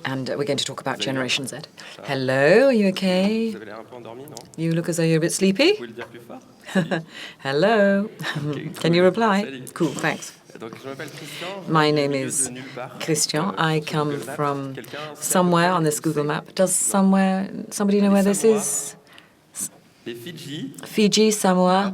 and we're going to talk about Generation Z. Hello, are you okay? You look as though you're a bit sleepy. Hello. Can you reply? Cool, thanks. My name is Christian. I come from somewhere on this Google map. Does somebody know where this is? Fiji, Samoa.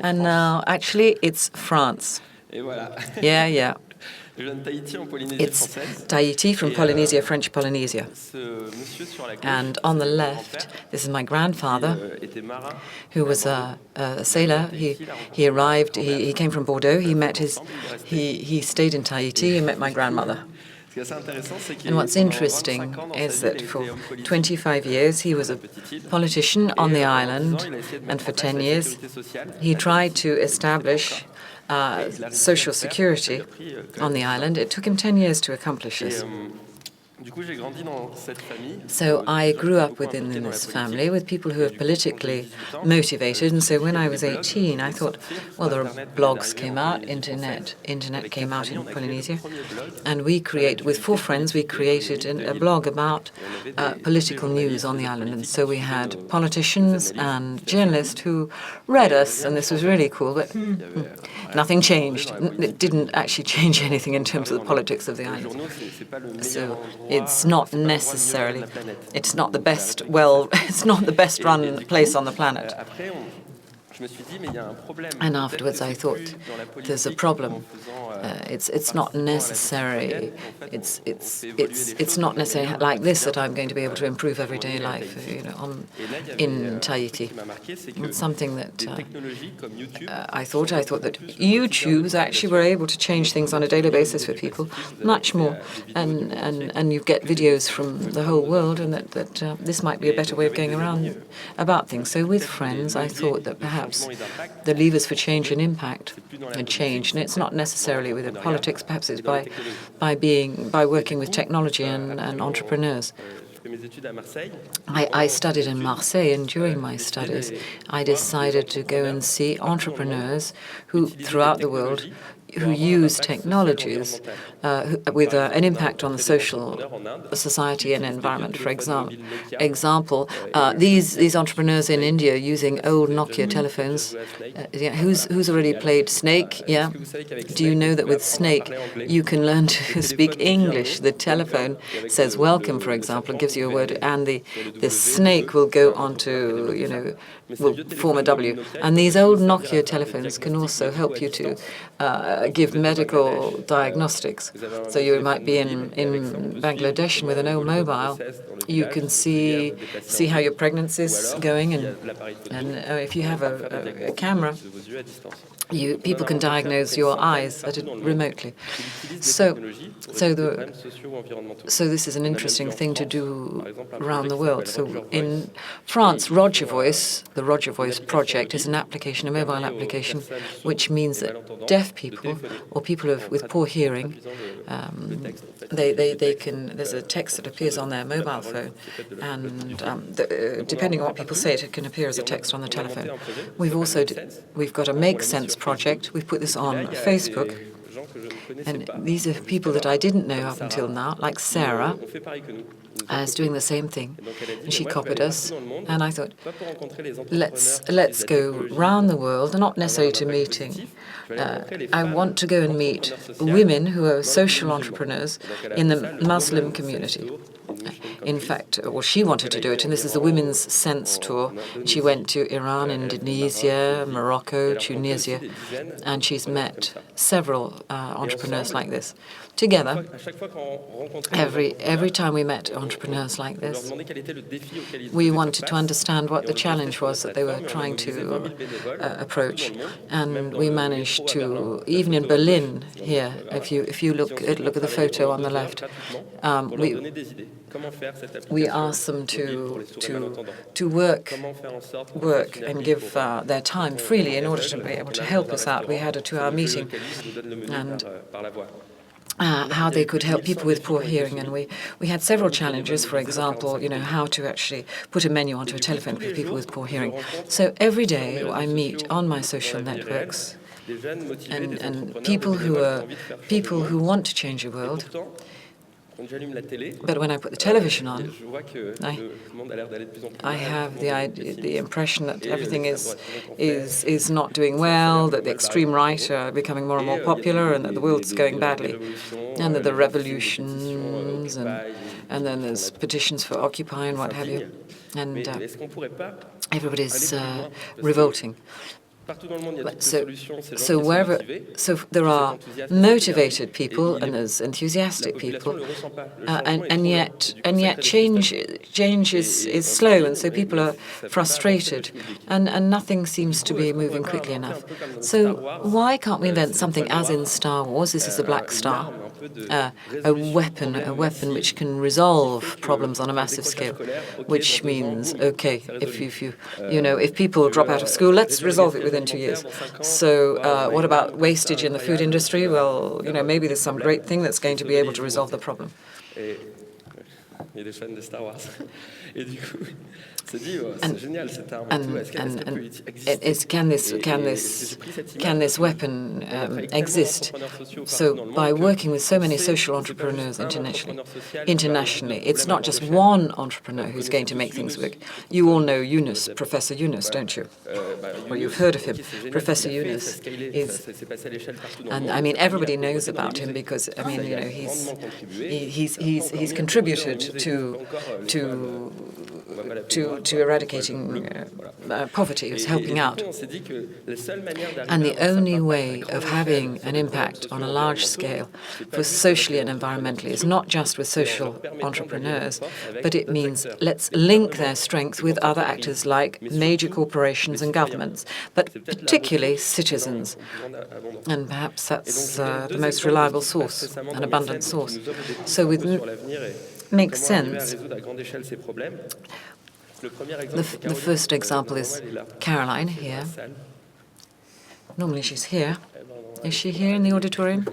And now, actually, it's France. Yeah. It's Tahiti from Polynesia, French Polynesia. And on the left, this is my grandfather, who was a sailor. He arrived, he came from Bordeaux, he stayed in Tahiti, he met my grandmother. And what's interesting is that for 25 years he was a politician on the island, and for 10 years he tried to establish social security on the island. It took him 10 years to accomplish this. So I grew up within this family with people who are politically motivated, and so when I was 18, I thought, well, there are blogs came out, internet came out in Polynesia, and with 4 friends, we created a blog about political news on the island. And so we had politicians and journalists who read us, and this was really cool, but nothing changed. It didn't actually change anything in terms of the politics of the island. So it's not the best run place on the planet. And afterwards I thought, there's a problem. It's not necessary. It's not necessarily like this that I'm going to be able to improve everyday life, in Tahiti. It's something that I thought that YouTubes actually were able to change things on a daily basis for people much more, and you get videos from the whole world, and that this might be a better way of going around about things. So with friends, I thought that perhaps the levers for change and impact had changed, and it's not necessarily within politics. Perhaps it's by working with technology and entrepreneurs. I studied in Marseille, and during my studies, I decided to go and see entrepreneurs who, throughout the world, who use technologies with an impact on the society and environment. For example, these entrepreneurs in India using old Nokia telephones. Who's already played Snake? Yeah. Do you know that with Snake you can learn to speak English? The telephone says welcome, for example, and gives you a word, and the snake will go on to, will form a W. And these old Nokia telephones can also help you to give medical diagnostics. So you might be in Bangladesh, and with an old mobile, you can see how your pregnancy is going, and if you have a camera, people can diagnose your eyes remotely. So this is an interesting thing to do around the world. So in France, the Roger Voice project is an application, a mobile application, which means that deaf people or people with poor hearing, they can. There's a text that appears on their mobile phone, and depending on what people say, it can appear as a text on the telephone. We've got a MakeSense project. We've put this on Facebook, and these are people that I didn't know up until now, like Sarah, is doing the same thing, and she copied us. And I thought, let's go round the world, not necessarily to meeting. I want to go and meet women who are social entrepreneurs in the Muslim community. In fact, she wanted to do it, and this is the Women's Sense tour. She went to Iran, Indonesia, Morocco, Tunisia, and she's met several entrepreneurs like this. Together, every time we met entrepreneurs like this, we wanted to understand what the challenge was that they were trying to approach, and we managed to, even in Berlin here, if you look at the photo on the left, we asked them to work and give their time freely in order to be able to help us out. We had a 2-hour meeting, and how they could help people with poor hearing, and we had several challenges. For example, how to actually put a menu onto a telephone for people with poor hearing. So every day I meet on my social networks and people who want to change the world. But when I put the television on, I have the impression that everything is not doing well, that the extreme right are becoming more and more popular, and that the world's going badly, and that the revolutions, and then there's petitions for Occupy and what have you, and everybody's revolting. So there are motivated people and there's enthusiastic people, and yet change is slow, and so people are frustrated, and nothing seems to be moving quickly enough. So why can't we invent something as in Star Wars? This is the Black Star, a weapon which can resolve problems on a massive scale, which means if people drop out of school, let's resolve it within 2 years. So what about wastage in the food industry? Well, maybe there's some great thing that's going to be able to resolve the problem. Can this weapon exist? So by working with so many social entrepreneurs internationally, it's not just one entrepreneur who's going to make things work. You all know Yunus, Professor Yunus, don't you? Well, you've heard of him. Professor Yunus is, and I mean everybody knows about him because he's contributed to eradicating poverty, is helping out. And the only way of having an impact on a large scale for socially and environmentally is not just with social entrepreneurs, but it means let's link their strength with other actors like major corporations and governments, but particularly citizens. And perhaps that's the most reliable source, an abundant source. So with MakeSense, the first example is Caroline here. Normally she's here. Is she here in the auditorium?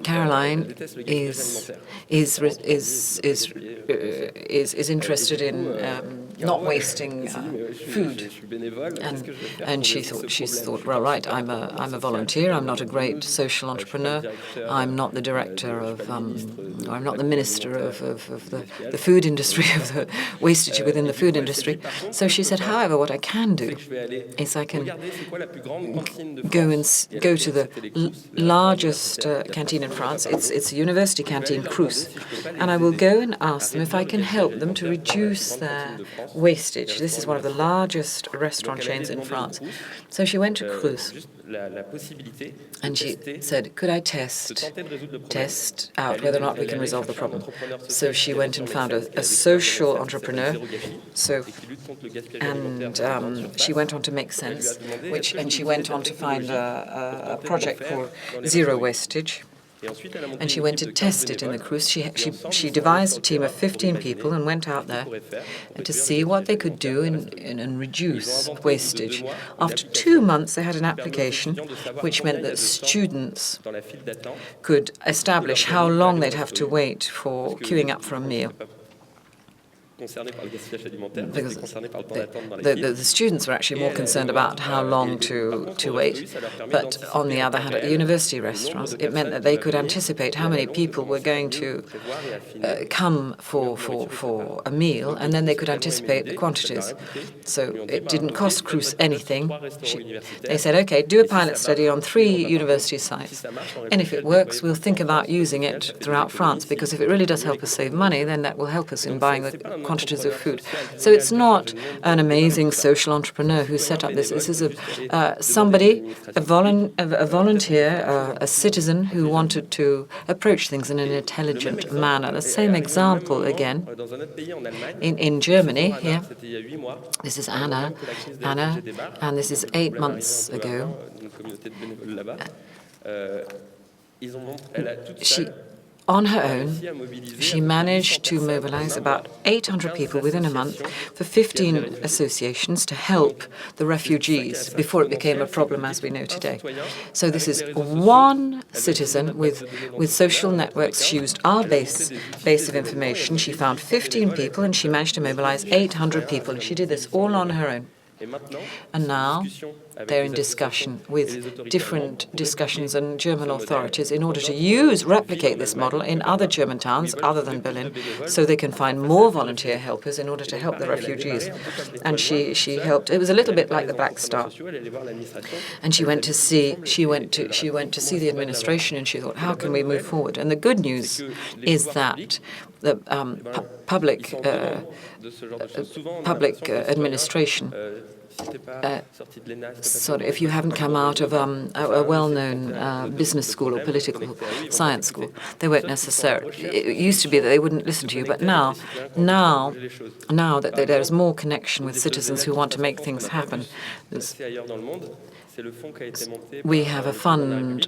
Caroline is interested in not wasting food, and she's thought, well, right, I'm a volunteer. I'm not a great social entrepreneur. I'm not the director of, or I'm not the minister of the food industry, of the wastage within the food industry. So she said, however, what I can do is I can go to the largest canteen in France. It's a university canteen, Crous, and I will go and ask them if I can help them to reduce their wastage. This is one of the largest restaurant chains in France. So she went to Crous and she said, could I test out whether or not we can resolve the problem? So she went and found a social entrepreneur. And she went on to MakeSense, and she went on to find a project called Zero Wastage. And she went to test it in the Crous. She devised a team of 15 people and went out there to see what they could do and reduce wastage. After 2 months, they had an application which meant that students could establish how long they'd have to wait for queuing up for a meal. Because the students were actually more concerned about how long to wait. But on the other hand, at the university restaurants, it meant that they could anticipate how many people were going to come for a meal, and then they could anticipate the quantities. So it didn't cost Crous anything. They said, okay, do a pilot study on 3 university sites. And if it works, we'll think about using it throughout France, because if it really does help us save money, then that will help us in buying the quantities of food. So it's not an amazing social entrepreneur who set up this. This is a volunteer, a citizen who wanted to approach things in an intelligent manner. The same example again in Germany here. This is Anna, and this is 8 months ago. On her own, she managed to mobilize about 800 people within a month for 15 associations to help the refugees before it became a problem as we know today. So this is one citizen with social networks. She used our base of information. She found 15 people and she managed to mobilize 800 people. She did this all on her own. And now They're in discussion with different discussions and German authorities in order to replicate this model in other German towns other than Berlin, so they can find more volunteer helpers in order to help the refugees. And she helped. It was a little bit like the Black Star. And she went to see the administration, and she thought, how can we move forward? And the good news is that the public administration, if you haven't come out of a well-known business school or political science school, they won't necessarily. It used to be that they wouldn't listen to you, but now that there's more connection with citizens who want to make things happen, we have a fund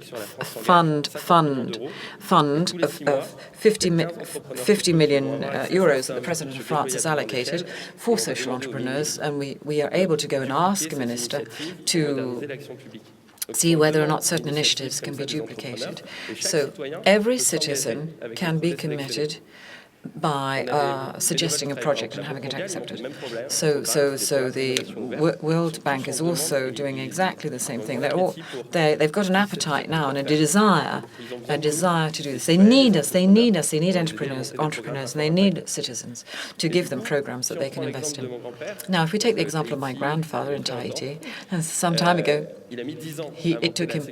of 50 million euros that the President of France has allocated for social entrepreneurs, and we are able to go and ask a minister to see whether or not certain initiatives can be duplicated. So every citizen can be committed by suggesting a project and having it accepted. So the World Bank is also doing exactly the same thing. They've got an appetite now and a desire to do this. They need us. They need entrepreneurs, and they need citizens to give them programs that they can invest in. Now, if we take the example of my grandfather in Tahiti, and some time ago, it took him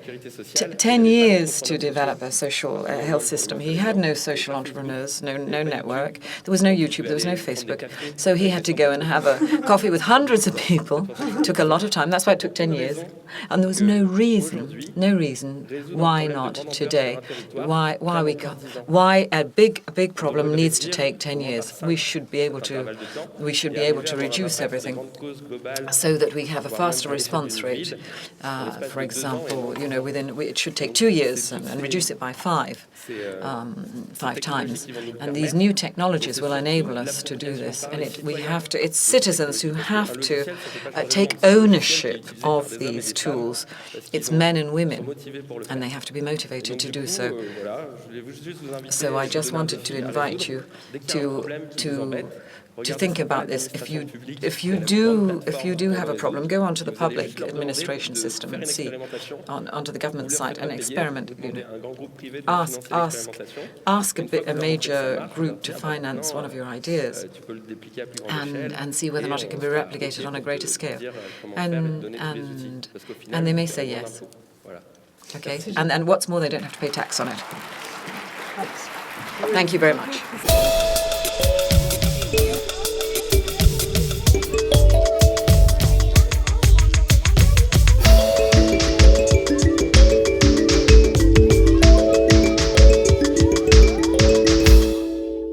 10 years to develop a social health system. He had no social entrepreneurs, no network. There was no YouTube, there was no Facebook. So he had to go and have a coffee with hundreds of people. It took a lot of time. That's why it took 10 years. And there was no reason why not today. Why a big problem needs to take 10 years. We should be able to reduce everything so that we have a faster response rate. For example, it should take 2 years and reduce it by 5 times. And these new technologies will enable us to do this. And it's citizens who have to take ownership of these tools. It's men and women, and they have to be motivated to do so. So I just wanted to invite you to think about this. If you do have a problem, go onto the public administration system and see onto the government site and experiment. Ask a major group to finance one of your ideas, and see whether or not it can be replicated on a greater scale. And they may say yes. Okay. And what's more, they don't have to pay tax on it. Thank you very much.